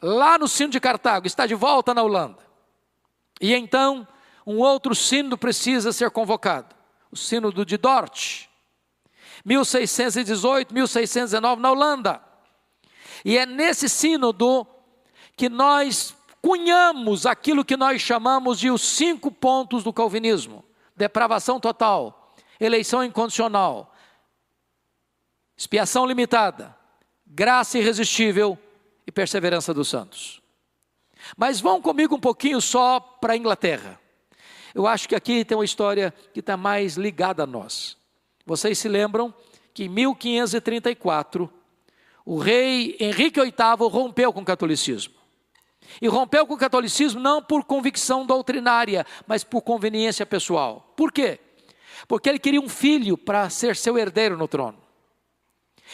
lá no Sínodo de Cartago, está de volta na Holanda. E então, um outro sínodo precisa ser convocado, o Sínodo de Dort, 1618, 1619, na Holanda. E é nesse sínodo que nós cunhamos aquilo que nós chamamos de os 5 pontos do calvinismo: depravação total, eleição incondicional, expiação limitada, graça irresistível e perseverança dos santos. Mas vão comigo um pouquinho só para a Inglaterra. Eu acho que aqui tem uma história que está mais ligada a nós. Vocês se lembram que em 1534, o rei Henrique VIII rompeu com o catolicismo. E rompeu com o catolicismo não por convicção doutrinária, mas por conveniência pessoal. Por quê? Porque ele queria um filho para ser seu herdeiro no trono.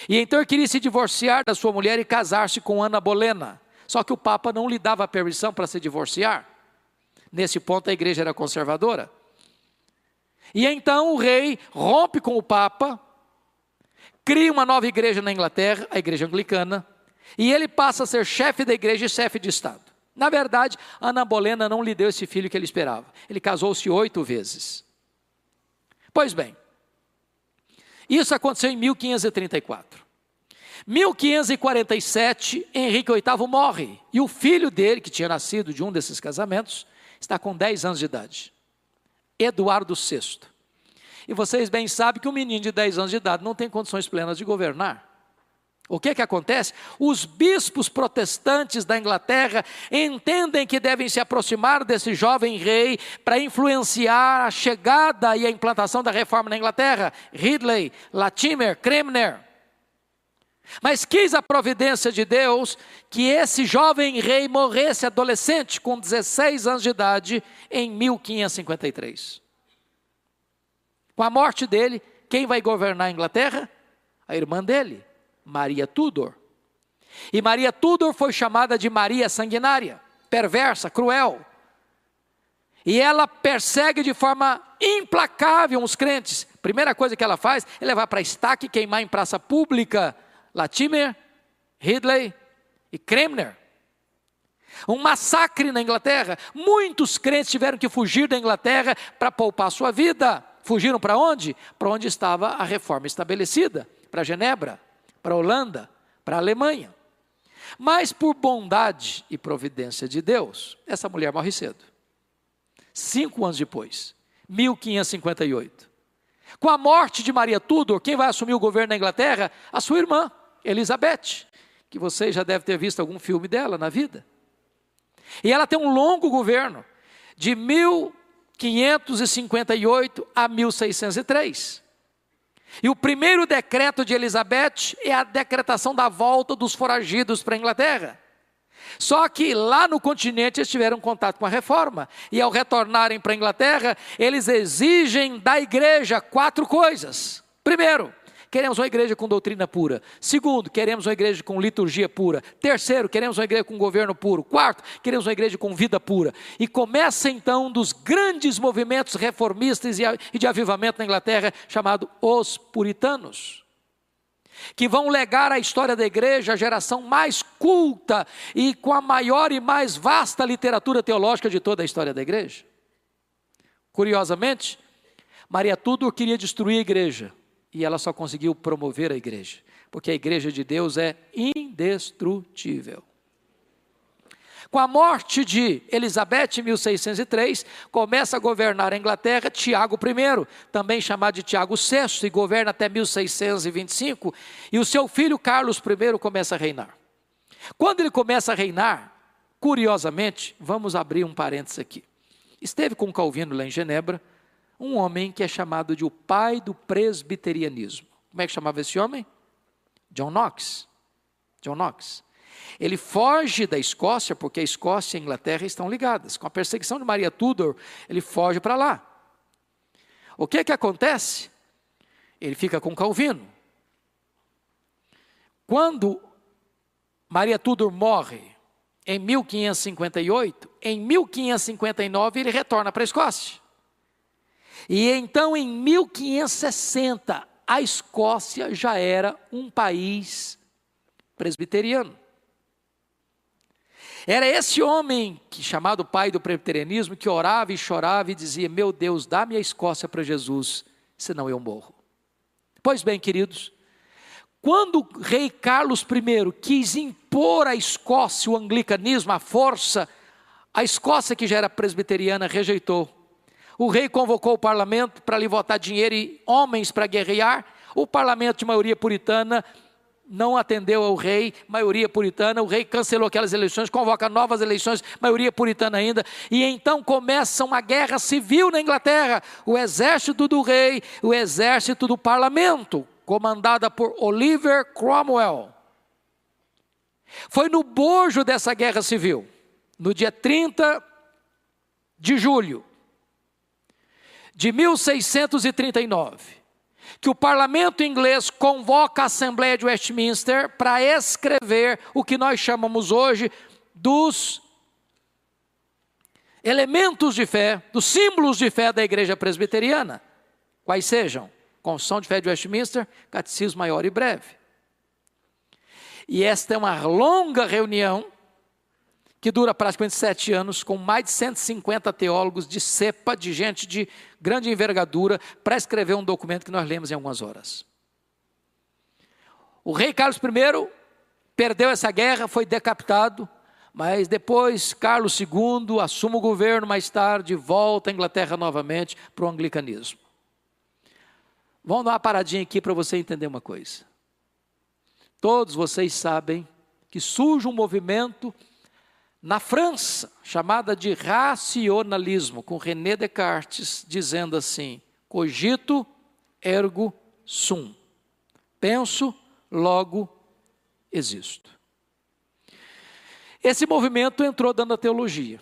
E então ele queria se divorciar da sua mulher e casar-se com Ana Bolena. Só que o Papa não lhe dava permissão para se divorciar. Nesse ponto a igreja era conservadora. E então o rei rompe com o Papa, cria uma nova igreja na Inglaterra, a igreja anglicana, e ele passa a ser chefe da igreja e chefe de Estado. Na verdade, Ana Bolena não lhe deu esse filho que ele esperava. Ele casou-se 8 vezes. Pois bem, isso aconteceu em 1534. 1547, Henrique VIII morre. E o filho dele, que tinha nascido de um desses casamentos, está com 10 anos de idade. Eduardo VI. E vocês bem sabem que um menino de 10 anos de idade não tem condições plenas de governar. O que acontece? Os bispos protestantes da Inglaterra entendem que devem se aproximar desse jovem rei para influenciar a chegada e a implantação da reforma na Inglaterra. Ridley, Latimer, Cranmer. Mas quis a providência de Deus que esse jovem rei morresse adolescente, com 16 anos de idade, em 1553. Com a morte dele, quem vai governar a Inglaterra? A irmã dele, Maria Tudor. E Maria Tudor foi chamada de Maria Sanguinária, perversa, cruel. E ela persegue de forma implacável os crentes. Primeira coisa que ela faz é levar para estaque e queimar em praça pública Latimer, Ridley e Cranmer. Um massacre na Inglaterra. Muitos crentes tiveram que fugir da Inglaterra para poupar sua vida. Fugiram para onde? Para onde estava a reforma estabelecida. Para Genebra, para a Holanda, para a Alemanha. Mas por bondade e providência de Deus, essa mulher morre cedo. 5 anos depois, 1558. Com a morte de Maria Tudor, quem vai assumir o governo da Inglaterra? A sua irmã, Elizabeth, que você já deve ter visto algum filme dela na vida. E ela tem um longo governo, de 1558 a 1603. E o primeiro decreto de Elizabeth é a decretação da volta dos foragidos para a Inglaterra. Só que lá no continente eles tiveram contato com a reforma. E ao retornarem para a Inglaterra, eles exigem da igreja 4 coisas. Primeiro, queremos uma igreja com doutrina pura. Segundo, queremos uma igreja com liturgia pura. Terceiro, queremos uma igreja com governo puro. Quarto, queremos uma igreja com vida pura. E começa então um dos grandes movimentos reformistas e de avivamento na Inglaterra, chamado os puritanos, que vão legar à história da igreja a geração mais culta e com a maior e mais vasta literatura teológica de toda a história da igreja. Curiosamente, Maria Tudor queria destruir a igreja, e ela só conseguiu promover a igreja, porque a igreja de Deus é indestrutível. Com a morte de Elizabeth em 1603, começa a governar a Inglaterra Tiago I, também chamado de Tiago VI, e governa até 1625, e o seu filho Carlos I começa a reinar. Quando ele começa a reinar, curiosamente, vamos abrir um parênteses aqui. Esteve com Calvino lá em Genebra, um homem que é chamado de o pai do presbiterianismo. Como é que chamava esse homem? John Knox. John Knox. Ele foge da Escócia, porque a Escócia e a Inglaterra estão ligadas. Com a perseguição de Maria Tudor, ele foge para lá. O que acontece? Ele fica com Calvino. Quando Maria Tudor morre, em 1558, em 1559 ele retorna para a Escócia. E então em 1560, a Escócia já era um país presbiteriano. Era esse homem, chamado pai do presbiterianismo, que orava e chorava e dizia: meu Deus, dá-me a Escócia para Jesus, senão eu morro. Pois bem, queridos, quando o rei Carlos I quis impor à Escócia o anglicanismo, a força, a Escócia, que já era presbiteriana, rejeitou. O rei convocou o parlamento para lhe votar dinheiro e homens para guerrear. O parlamento de maioria puritana não atendeu ao rei, maioria puritana. O rei cancelou aquelas eleições, convoca novas eleições, maioria puritana ainda. E então começa uma guerra civil na Inglaterra. O exército do rei, o exército do parlamento, comandada por Oliver Cromwell. Foi no bojo dessa guerra civil, no dia 30 de julho de 1639, que o parlamento inglês convoca a Assembleia de Westminster para escrever o que nós chamamos hoje dos elementos de fé, dos símbolos de fé da igreja presbiteriana. Quais sejam? Confissão de Fé de Westminster, Catecismo Maior e Breve. E esta é uma longa reunião que dura praticamente 7 anos, com mais de 150 teólogos de cepa, de gente de grande envergadura, para escrever um documento que nós lemos em algumas horas. O rei Carlos I perdeu essa guerra, foi decapitado, mas depois Carlos II assume o governo mais tarde, volta à Inglaterra novamente para o anglicanismo. Vamos dar uma paradinha aqui para você entender uma coisa. Todos vocês sabem que surge um movimento na França, chamada de racionalismo, com René Descartes dizendo assim: cogito ergo sum. Penso, logo existo. Esse movimento entrou dentro da teologia.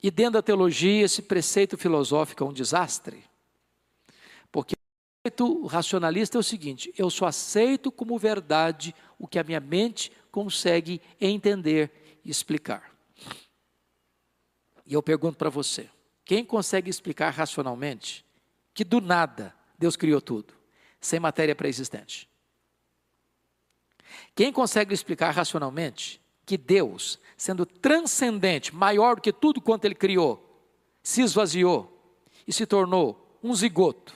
E dentro da teologia, esse preceito filosófico é um desastre. Porque o preceito racionalista é o seguinte: eu só aceito como verdade o que a minha mente consegue entender e explicar. E eu pergunto para você, quem consegue explicar racionalmente que do nada Deus criou tudo, sem matéria pré-existente? Quem consegue explicar racionalmente que Deus, sendo transcendente, maior do que tudo quanto Ele criou, se esvaziou e se tornou um zigoto,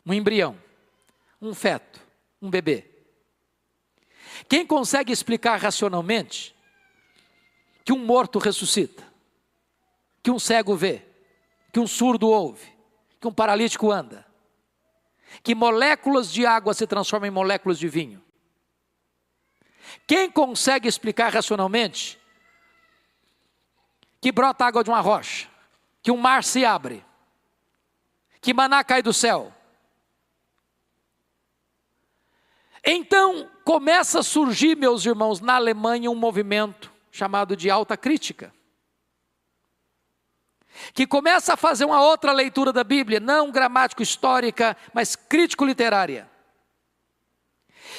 um embrião, um feto, um bebê? Quem consegue explicar racionalmente que um morto ressuscita, que um cego vê, que um surdo ouve, que um paralítico anda, que moléculas de água se transformam em moléculas de vinho? Quem consegue explicar racionalmente que brota água de uma rocha, que um mar se abre, que maná cai do céu? Então começa a surgir, meus irmãos, na Alemanha um movimento chamado de alta crítica, que começa a fazer uma outra leitura da Bíblia, não gramático-histórica, mas crítico-literária.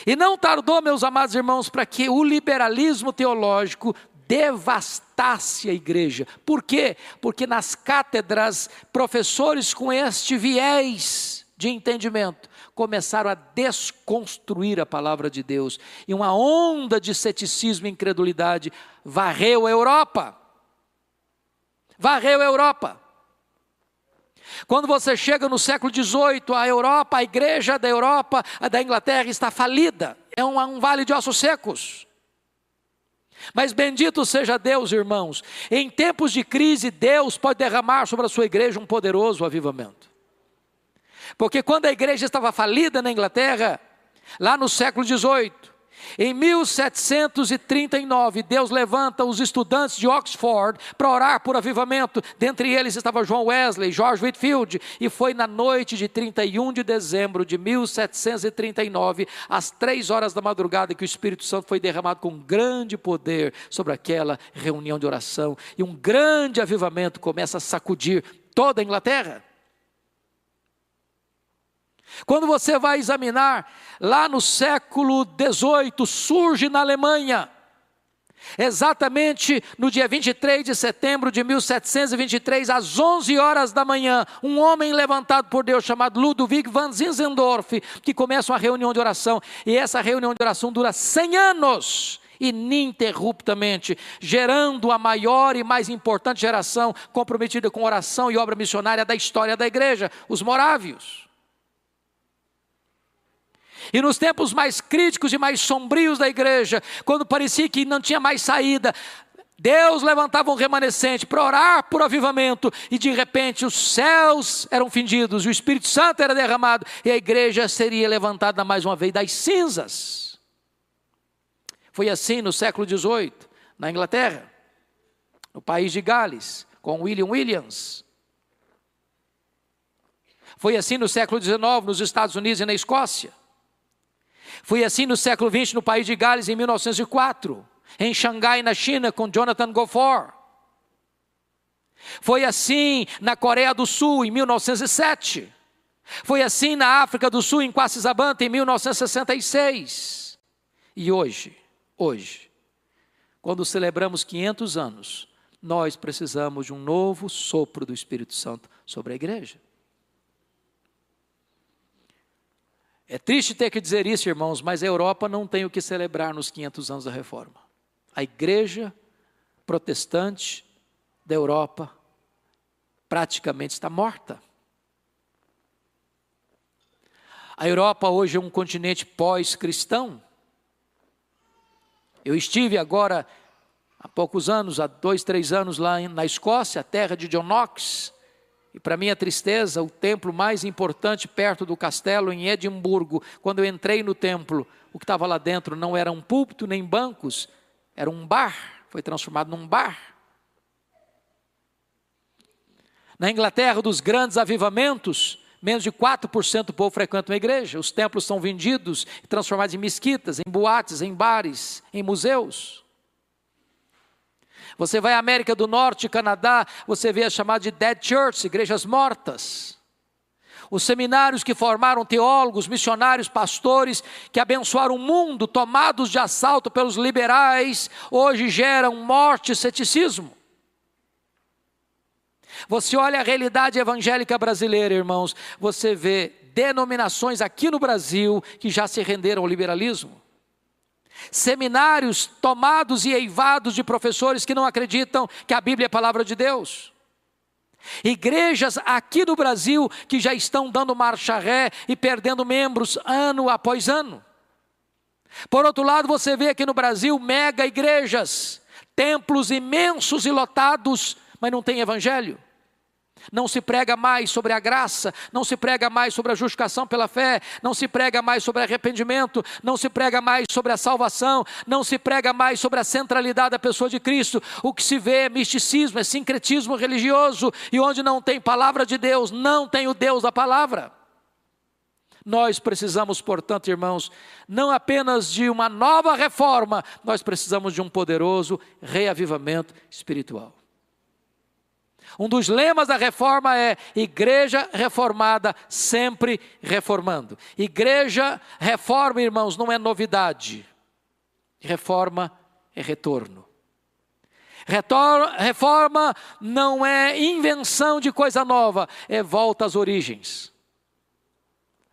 E não tardou, meus amados irmãos, para que o liberalismo teológico devastasse a igreja. Por quê? Porque nas cátedras, professores com este viés de entendimento começaram a desconstruir a palavra de Deus, e uma onda de ceticismo e incredulidade varreu a Europa. Varreu a Europa. Quando você chega no século XVIII, a Europa, a igreja da Europa, a da Inglaterra está falida. é um vale de ossos secos. Mas bendito seja Deus, irmãos, em tempos de crise, Deus pode derramar sobre a sua igreja um poderoso avivamento. Porque quando a igreja estava falida na Inglaterra, lá no século XVIII, em 1739, Deus levanta os estudantes de Oxford para orar por avivamento. Dentre eles estava John Wesley, George Whitefield. E foi na noite de 31 de dezembro de 1739, às 3 horas da madrugada, que o Espírito Santo foi derramado com grande poder sobre aquela reunião de oração. E um grande avivamento começa a sacudir toda a Inglaterra. Quando você vai examinar, lá no século XVIII, surge na Alemanha, exatamente no dia 23 de setembro de 1723, às 11 horas da manhã, um homem levantado por Deus chamado Ludwig van Zinzendorf, que começa uma reunião de oração, e essa reunião de oração dura 100 anos, ininterruptamente, gerando a maior e mais importante geração comprometida com oração e obra missionária da história da igreja, os morávios. E nos tempos mais críticos e mais sombrios da igreja, quando parecia que não tinha mais saída, Deus levantava um remanescente para orar por avivamento, e de repente os céus eram fingidos, o Espírito Santo era derramado, e a igreja seria levantada mais uma vez das cinzas. Foi assim no século XVIII, na Inglaterra, no país de Gales, com William Williams. Foi assim no século XIX, nos Estados Unidos e na Escócia. Foi assim no século XX, no país de Gales, em 1904, em Xangai, na China, com Jonathan Goforth. Foi assim na Coreia do Sul, em 1907. Foi assim na África do Sul, em Quacisabanta, em 1966. E hoje, quando celebramos 500 anos, nós precisamos de um novo sopro do Espírito Santo sobre a igreja. É triste ter que dizer isso, irmãos, mas a Europa não tem o que celebrar nos 500 anos da Reforma. A igreja protestante da Europa praticamente está morta. A Europa hoje é um continente pós-cristão. Eu estive agora, há poucos anos, há 2, 3 anos, lá na Escócia, a terra de John Knox. E para minha tristeza, o templo mais importante perto do castelo, em Edimburgo, quando eu entrei no templo, o que estava lá dentro não era um púlpito nem bancos, era um bar, foi transformado num bar. Na Inglaterra, dos grandes avivamentos, menos de 4% do povo frequenta uma igreja. Os templos são vendidos e transformados em mesquitas, em boates, em bares, em museus. Você vai à América do Norte, Canadá, você vê a chamada de dead church, igrejas mortas. Os seminários que formaram teólogos, missionários, pastores, que abençoaram o mundo, tomados de assalto pelos liberais, hoje geram morte e ceticismo. Você olha a realidade evangélica brasileira, irmãos, você vê denominações aqui no Brasil que já se renderam ao liberalismo. Seminários tomados e eivados de professores que não acreditam que a Bíblia é a palavra de Deus. Igrejas aqui no Brasil que já estão dando marcha ré e perdendo membros ano após ano. Por outro lado, você vê aqui no Brasil mega igrejas, templos imensos e lotados, mas não tem evangelho. Não se prega mais sobre a graça, não se prega mais sobre a justificação pela fé, não se prega mais sobre arrependimento, não se prega mais sobre a salvação, não se prega mais sobre a centralidade da pessoa de Cristo. O que se vê é misticismo, é sincretismo religioso, e onde não tem palavra de Deus, não tem o Deus da palavra. Nós precisamos, portanto, irmãos, não apenas de uma nova reforma, nós precisamos de um poderoso reavivamento espiritual. Um dos lemas da reforma é igreja reformada, sempre reformando. Igreja, reforma, irmãos, não é novidade. Reforma é retorno. Reforma não é invenção de coisa nova, é volta às origens.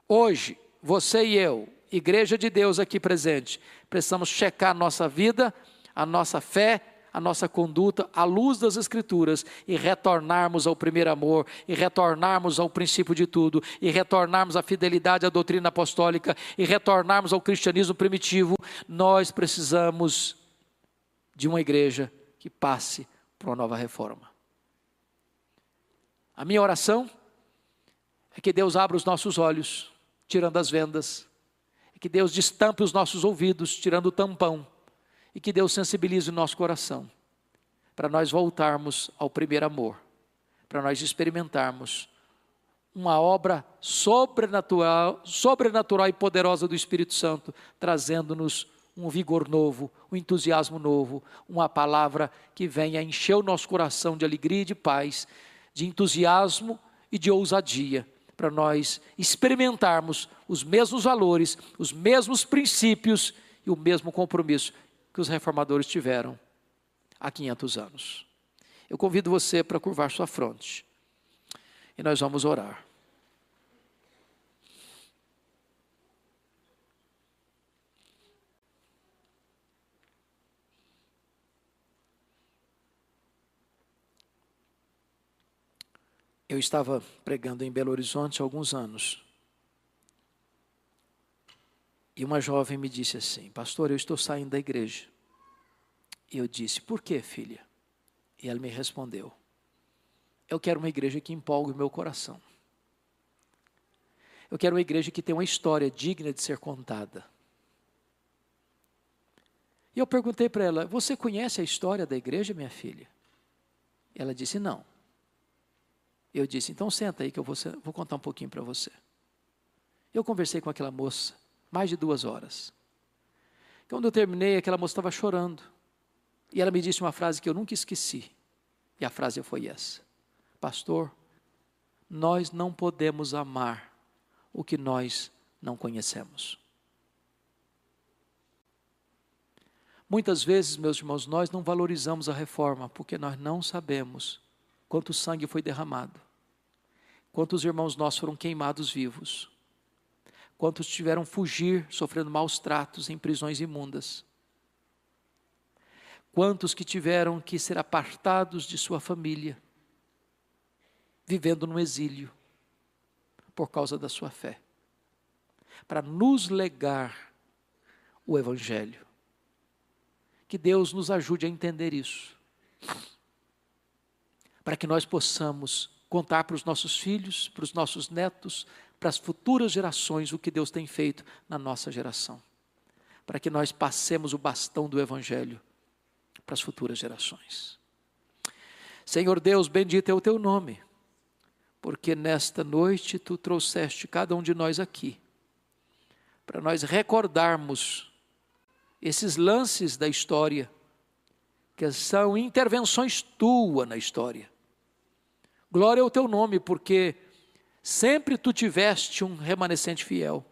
Hoje, você e eu, igreja de Deus aqui presente, precisamos checar a nossa vida, a nossa fé, a nossa conduta à luz das Escrituras e retornarmos ao primeiro amor, e retornarmos ao princípio de tudo, e retornarmos à fidelidade à doutrina apostólica, e retornarmos ao cristianismo primitivo, nós precisamos de uma igreja que passe por uma nova reforma. A minha oração é que Deus abra os nossos olhos, tirando as vendas, é que Deus destampe os nossos ouvidos, tirando o tampão, e que Deus sensibilize o nosso coração, para nós voltarmos ao primeiro amor, para nós experimentarmos uma obra sobrenatural e poderosa do Espírito Santo, trazendo-nos um vigor novo, um entusiasmo novo, uma palavra que venha encher o nosso coração de alegria e de paz, de entusiasmo e de ousadia, para nós experimentarmos os mesmos valores, os mesmos princípios e o mesmo compromisso que os reformadores tiveram há 500 anos. Eu convido você para curvar sua fronte e nós vamos orar. Eu estava pregando em Belo Horizonte há alguns anos. E uma jovem me disse assim: pastor, eu estou saindo da igreja. E eu disse: por quê, filha? E ela me respondeu: eu quero uma igreja que empolgue o meu coração. Eu quero uma igreja que tenha uma história digna de ser contada. E eu perguntei para ela: você conhece a história da igreja, minha filha? E ela disse: não. Eu disse: então senta aí que eu vou contar um pouquinho para você. Eu conversei com aquela moça mais de 2 horas. Quando eu terminei, aquela moça estava chorando. E ela me disse uma frase que eu nunca esqueci. E a frase foi essa: pastor, nós não podemos amar o que nós não conhecemos. Muitas vezes, meus irmãos, nós não valorizamos a reforma porque nós não sabemos quanto sangue foi derramado, quantos irmãos nossos foram queimados vivos, quantos tiveram que fugir, sofrendo maus tratos em prisões imundas, quantos que tiveram que ser apartados de sua família, vivendo no exílio, por causa da sua fé, para nos legar o Evangelho. Que Deus nos ajude a entender isso, para que nós possamos contar para os nossos filhos, para os nossos netos, para as futuras gerações o que Deus tem feito na nossa geração, para que nós passemos o bastão do Evangelho para as futuras gerações. Senhor Deus, bendito é o teu nome, porque nesta noite tu trouxeste cada um de nós aqui, para nós recordarmos esses lances da história, que são intervenções tuas na história. Glória ao teu nome, porque sempre tu tiveste um remanescente fiel.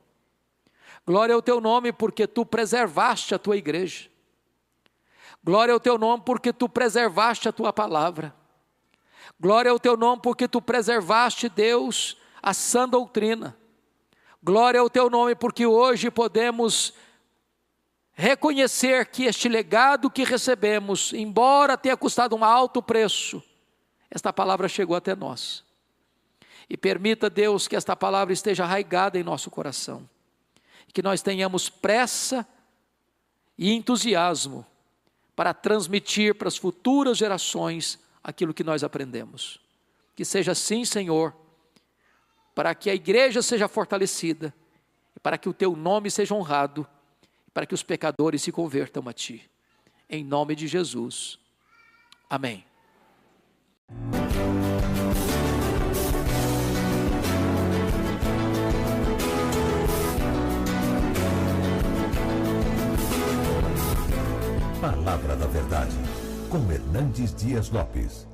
Glória ao teu nome, porque tu preservaste a tua igreja. Glória ao teu nome, porque tu preservaste a tua palavra. Glória ao teu nome, porque tu preservaste, Deus, a sã doutrina. Glória ao teu nome, porque hoje podemos reconhecer que este legado que recebemos, embora tenha custado um alto preço, esta palavra chegou até nós. E permita, Deus, que esta palavra esteja arraigada em nosso coração, que nós tenhamos pressa e entusiasmo para transmitir para as futuras gerações aquilo que nós aprendemos. Que seja assim, Senhor, para que a igreja seja fortalecida, para que o teu nome seja honrado, para que os pecadores se convertam a ti. Em nome de Jesus. Amém. Palavra da Verdade, com Hernandes Dias Lopes.